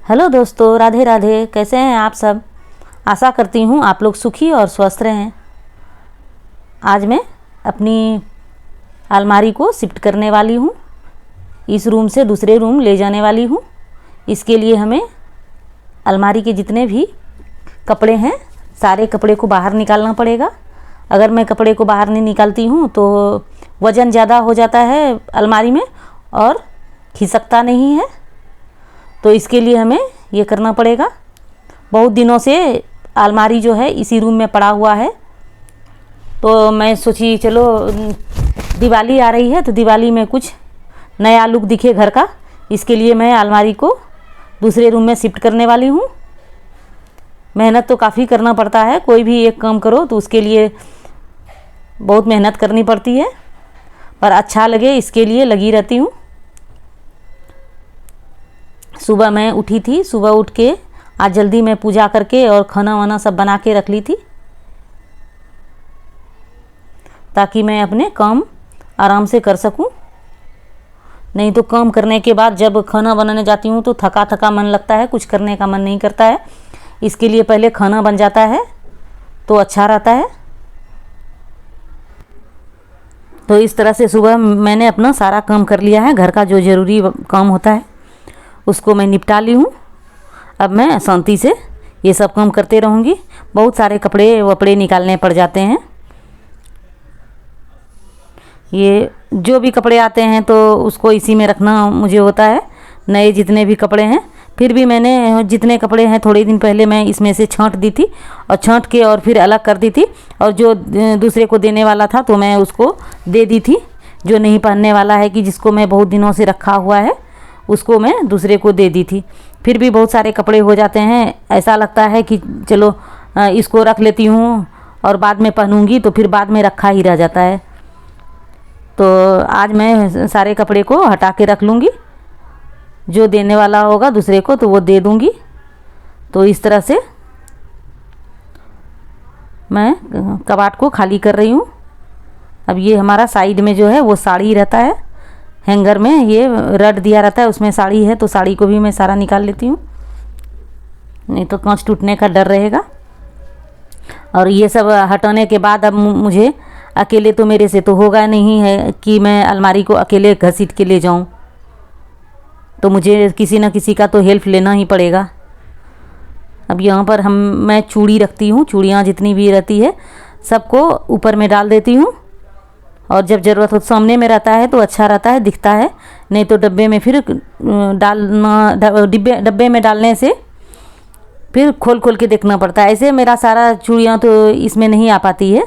Hello दोस्तों, राधे राधे। कैसे हैं आप सब? आशा करती हूँ आप लोग सुखी और स्वस्थ रहें। आज मैं अपनी अलमारी को शिफ्ट करने वाली हूँ। इस रूम से दूसरे रूम ले जाने वाली हूँ। इसके लिए हमें अलमारी के जितने भी कपड़े हैं सारे कपड़े को बाहर निकालना पड़ेगा। अगर मैं कपड़े को बाहर नहीं निकालती हूँ तो वज़न ज़्यादा हो जाता है अलमारी में और खिसकता नहीं है। तो इसके लिए हमें ये करना पड़ेगा। बहुत दिनों से अलमारी जो है इसी रूम में पड़ा हुआ है, तो मैं सोची चलो दिवाली आ रही है तो दिवाली में कुछ नया लुक दिखे घर का। इसके लिए मैं अलमारी को दूसरे रूम में शिफ्ट करने वाली हूँ। मेहनत तो काफ़ी करना पड़ता है, कोई भी एक काम करो तो उसके लिए बहुत मेहनत करनी पड़ती है, पर अच्छा लगे इसके लिए लगी रहती हूँ। सुबह मैं उठी थी, सुबह उठ के आज जल्दी मैं पूजा करके और खाना वाना सब बना के रख ली थी, ताकि मैं अपने काम आराम से कर सकूं। नहीं तो काम करने के बाद जब खाना बनाने जाती हूँ तो थका थका मन लगता है, कुछ करने का मन नहीं करता है। इसके लिए पहले खाना बन जाता है तो अच्छा रहता है। तो इस तरह से सुबह मैंने अपना सारा काम कर लिया है। घर का जो ज़रूरी काम होता है उसको मैं निपटा ली हूँ। अब मैं शांति से ये सब काम करते रहूँगी। बहुत सारे कपड़े वपड़े निकालने पड़ जाते हैं। ये जो भी कपड़े आते हैं तो उसको इसी में रखना मुझे होता है, नए जितने भी कपड़े हैं। फिर भी मैंने जितने कपड़े हैं थोड़े दिन पहले मैं इसमें से छांट दी थी और छांट के और फिर अलग कर दी थी, और जो दूसरे को देने वाला था तो मैं उसको दे दी थी। जो नहीं पहनने वाला है कि जिसको मैं बहुत दिनों से रखा हुआ है उसको मैं दूसरे को दे दी थी। फिर भी बहुत सारे कपड़े हो जाते हैं, ऐसा लगता है कि चलो इसको रख लेती हूँ और बाद में पहनूंगी, तो फिर बाद में रखा ही रह जाता है। तो आज मैं सारे कपड़े को हटा के रख लूँगी, जो देने वाला होगा दूसरे को तो वो दे दूँगी। तो इस तरह से मैं कबाड़ को खाली कर रही हूँ। अब ये हमारा साइड में जो है वो साड़ी रहता है, हैंगर में ये रड दिया रहता है, उसमें साड़ी है, तो साड़ी को भी मैं सारा निकाल लेती हूँ, नहीं तो कांच टूटने का डर रहेगा। और ये सब हटाने के बाद अब मुझे अकेले तो मेरे से तो होगा नहीं है कि मैं अलमारी को अकेले घसीट के ले जाऊँ, तो मुझे किसी न किसी का तो हेल्प लेना ही पड़ेगा। अब यहाँ पर मैं चूड़ी रखती हूँ, चूड़ियाँ जितनी भी रहती है सबको ऊपर में डाल देती हूँ, और जब ज़रूरत हो सामने में रहता है तो अच्छा रहता है, दिखता है। नहीं तो डब्बे में फिर डालना, डब्बे में डालने से फिर खोल खोल के देखना पड़ता है। ऐसे मेरा सारा चूड़ियाँ तो इसमें नहीं आ पाती है,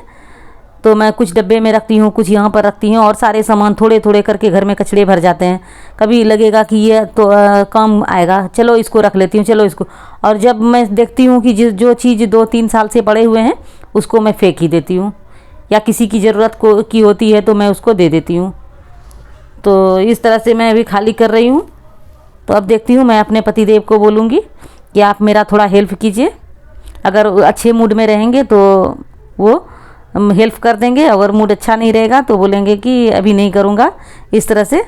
तो मैं कुछ डब्बे में रखती हूँ, कुछ यहाँ पर रखती हूँ, और सारे सामान थोड़े थोड़े करके घर में कचड़े भर जाते हैं। कभी लगेगा कि ये तो काम आएगा, चलो इसको रख लेती हूँ, चलो इसको। और जब मैं देखती हूँ कि जो चीज़ 2-3 साल से पड़े हुए हैं उसको मैं फेंक ही देती हूँ, या किसी की ज़रूरत की होती है तो मैं उसको दे देती हूँ। तो इस तरह से मैं अभी खाली कर रही हूँ। तो अब देखती हूँ, मैं अपने पतिदेव को बोलूँगी कि आप मेरा थोड़ा हेल्प कीजिए। अगर अच्छे मूड में रहेंगे तो वो हेल्प कर देंगे, अगर मूड अच्छा नहीं रहेगा तो बोलेंगे कि अभी नहीं करूँगा, इस तरह से।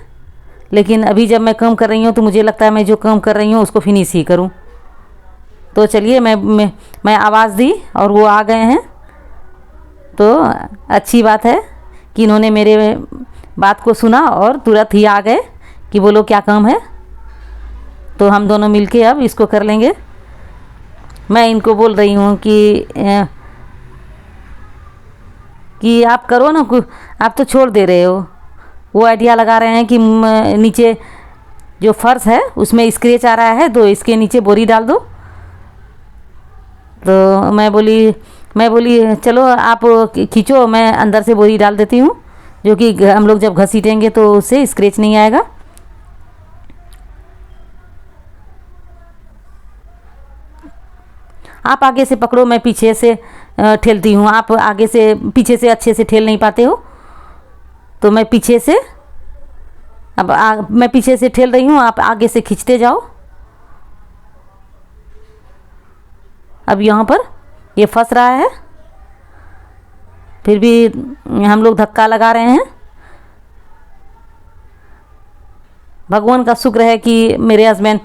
लेकिन अभी जब मैं काम कर रही हूँ तो मुझे लगता है मैं जो काम कर रही हूँ उसको फिनिश ही करूँ। तो चलिए, मैं आवाज़ दी और वो आ गए हैं, तो अच्छी बात है कि इन्होंने मेरे बात को सुना और तुरंत ही आ गए कि बोलो क्या काम है। तो हम दोनों मिलके अब इसको कर लेंगे। मैं इनको बोल रही हूँ कि आप करो ना, आप तो छोड़ दे रहे हो। वो आइडिया लगा रहे हैं कि नीचे जो फर्श है उसमें स्क्रैच आ रहा है तो इसके नीचे बोरी डाल दो। तो मैं बोली चलो आप खींचो, मैं अंदर से बोरी डाल देती हूँ, जो कि हम लोग जब घसीटेंगे तो उससे स्क्रैच नहीं आएगा। आप आगे से पकड़ो, मैं पीछे से ठेलती हूँ। आप आगे से पीछे से अच्छे से ठेल नहीं पाते हो, तो मैं पीछे से मैं पीछे से ठेल रही हूँ, आप आगे से खींचते जाओ। अब यहाँ पर ये फंस रहा है, फिर भी हम लोग धक्का लगा रहे हैं। भगवान का शुक्र है कि मेरे हस्बैंड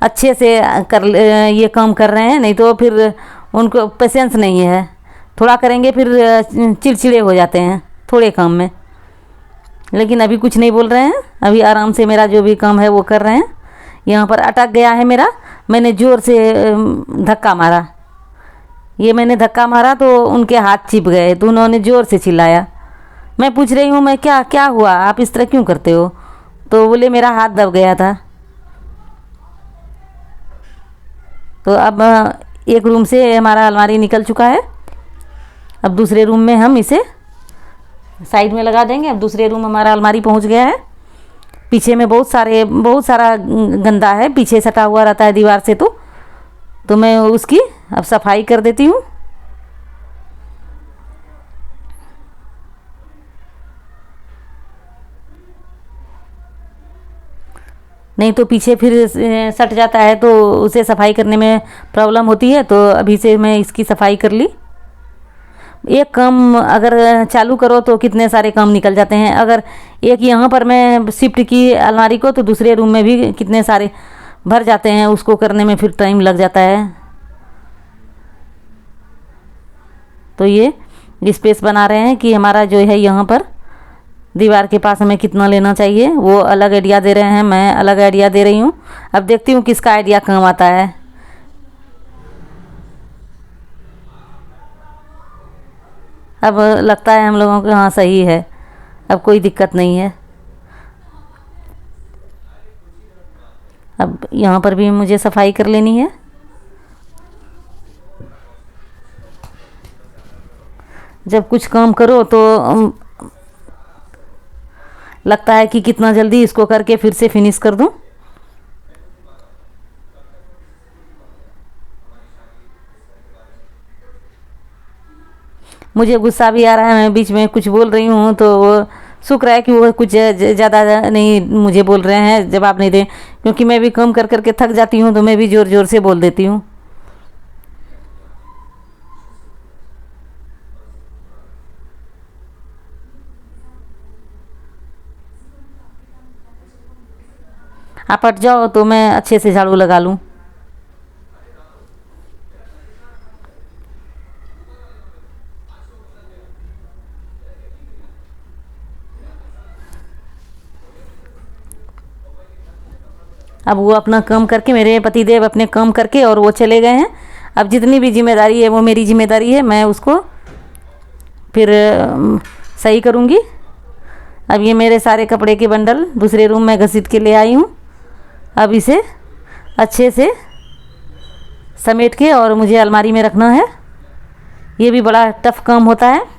अच्छे से ये काम कर रहे हैं, नहीं तो फिर उनको पेशेंस नहीं है, थोड़ा करेंगे फिर चिड़चिड़े हो जाते हैं थोड़े काम में। लेकिन अभी कुछ नहीं बोल रहे हैं, अभी आराम से मेरा जो भी काम है वो कर रहे हैं। यहाँ पर अटक गया है मेरा, मैंने ज़ोर से धक्का मारा, ये मैंने धक्का मारा तो उनके हाथ चिप गए, तो उन्होंने ज़ोर से चिल्लाया। मैं पूछ रही हूँ मैं क्या क्या हुआ, आप इस तरह क्यों करते हो? तो बोले मेरा हाथ दब गया था। तो अब एक रूम से हमारा अलमारी निकल चुका है, अब दूसरे रूम में हम इसे साइड में लगा देंगे। अब दूसरे रूम हमारा अलमारी पहुंच गया है। पीछे में बहुत सारा गंदा है, पीछे सटा हुआ रहता है दीवार से, तो मैं उसकी अब सफाई कर देती हूँ। नहीं तो पीछे फिर सट जाता है तो उसे सफाई करने में प्रॉब्लम होती है, तो अभी से मैं इसकी सफाई कर ली। एक काम अगर चालू करो तो कितने सारे काम निकल जाते हैं। अगर एक यहाँ पर मैं शिफ्ट की अलमारी को, तो दूसरे रूम में भी कितने सारे भर जाते हैं, उसको करने में फिर टाइम लग जाता है। तो ये स्पेस बना रहे हैं कि हमारा जो है यहाँ पर दीवार के पास हमें कितना लेना चाहिए, वो अलग आइडिया दे रहे हैं, मैं अलग आइडिया दे रही हूँ। अब देखती हूँ किसका आइडिया काम आता है। अब लगता है हम लोगों को हाँ सही है, अब कोई दिक्कत नहीं है। अब यहाँ पर भी मुझे सफाई कर लेनी है। जब कुछ काम करो तो लगता है कि कितना जल्दी इसको करके फिर से फिनिश कर दूं। मुझे गुस्सा भी आ रहा है, मैं बीच में कुछ बोल रही हूँ तो वो शुक्र है कि वो कुछ ज़्यादा नहीं मुझे बोल रहे हैं, जवाब नहीं दें, क्योंकि मैं भी काम कर करके थक जाती हूँ, तो मैं भी ज़ोर ज़ोर से बोल देती हूँ। आप हट जाओ तो मैं अच्छे से झाड़ू लगा लूँ। अब वो अपना काम करके, मेरे पतिदेव अपने काम करके और वो चले गए हैं। अब जितनी भी जिम्मेदारी है वो मेरी जिम्मेदारी है, मैं उसको फिर सही करूँगी। अब ये मेरे सारे कपड़े के बंडल दूसरे रूम में घसीट के ले आई हूँ। अब इसे अच्छे से समेट के और मुझे अलमारी में रखना है। ये भी बड़ा टफ काम होता है।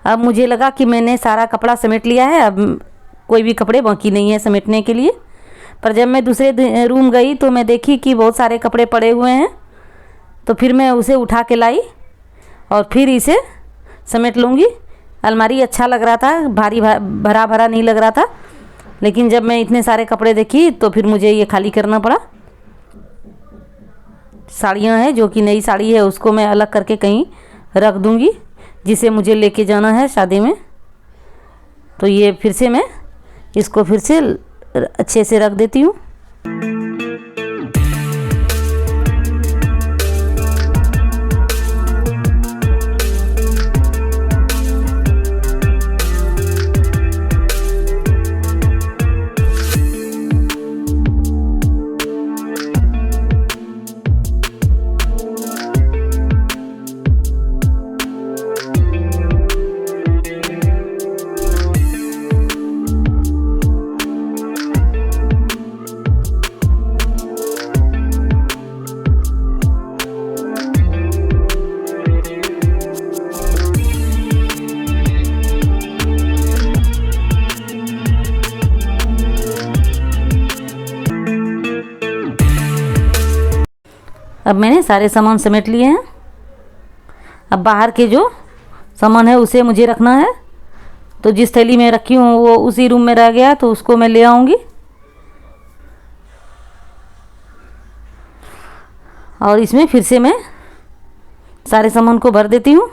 अब मुझे लगा कि मैंने सारा कपड़ा समेट लिया है, अब कोई भी कपड़े बाकी नहीं है समेटने के लिए। पर जब मैं दूसरे रूम गई तो मैं देखी कि बहुत सारे कपड़े पड़े हुए हैं, तो फिर मैं उसे उठा के लाई और फिर इसे समेट लूँगी। अलमारी अच्छा लग रहा था, भारी भरा भरा नहीं लग रहा था, लेकिन जब मैं इतने सारे कपड़े देखी तो फिर मुझे ये खाली करना पड़ा। साड़ियाँ हैं, जो कि नई साड़ी है उसको मैं अलग करके कहीं रख दूँगी, जिसे मुझे लेके जाना है शादी में। तो ये फिर से मैं इसको फिर से अच्छे से रख देती हूँ। अब मैंने सारे सामान समेट लिए हैं। अब बाहर के जो सामान है उसे मुझे रखना है, तो जिस थैली में रखी हूँ वो उसी रूम में रह गया, तो उसको मैं ले आऊँगी। और इसमें फिर से मैं सारे सामान को भर देती हूँ।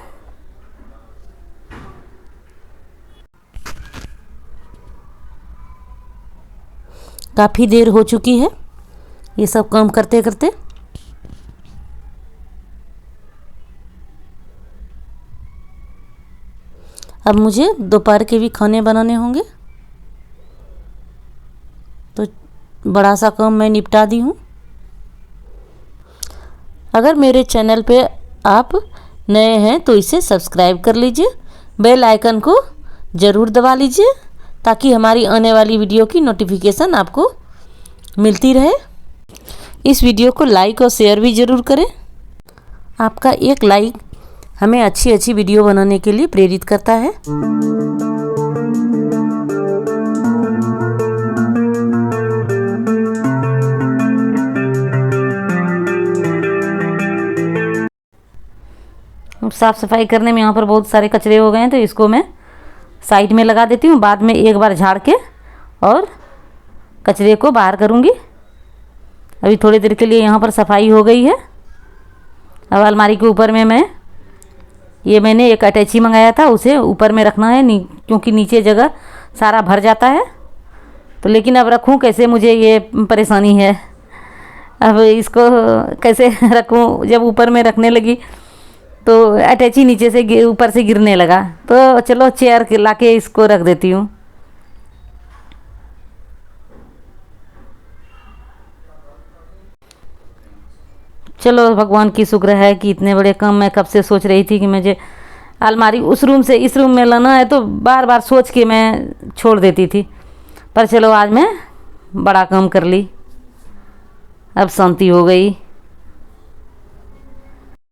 काफ़ी देर हो चुकी है ये सब काम करते करते। अब मुझे दोपहर के भी खाने बनाने होंगे, तो बड़ा सा काम मैं निपटा दी हूँ। अगर मेरे चैनल पे आप नए हैं तो इसे सब्सक्राइब कर लीजिए, बेल आइकन को ज़रूर दबा लीजिए, ताकि हमारी आने वाली वीडियो की नोटिफिकेशन आपको मिलती रहे। इस वीडियो को लाइक और शेयर भी ज़रूर करें। आपका एक लाइक हमें अच्छी अच्छी वीडियो बनाने के लिए प्रेरित करता है। साफ़ सफाई करने में यहाँ पर बहुत सारे कचरे हो गए हैं, तो इसको मैं साइड में लगा देती हूँ। बाद में एक बार झाड़ के और कचरे को बाहर करूँगी। अभी थोड़ी देर के लिए यहाँ पर सफाई हो गई है। अब अलमारी के ऊपर में मैंने एक अटैची मंगाया था, उसे ऊपर में रखना है, क्योंकि नीचे जगह सारा भर जाता है। तो लेकिन अब रखूँ कैसे, मुझे ये परेशानी है। अब इसको कैसे रखूँ, जब ऊपर में रखने लगी तो अटैची नीचे से ऊपर से गिरने लगा। तो चलो चेयर लाके इसको रख देती हूँ। चलो भगवान की शुक्र है कि इतने बड़े काम मैं कब से सोच रही थी कि मुझे अलमारी उस रूम से इस रूम में लाना है, तो बार बार सोच के मैं छोड़ देती थी। पर चलो आज मैं बड़ा काम कर ली, अब शांति हो गई।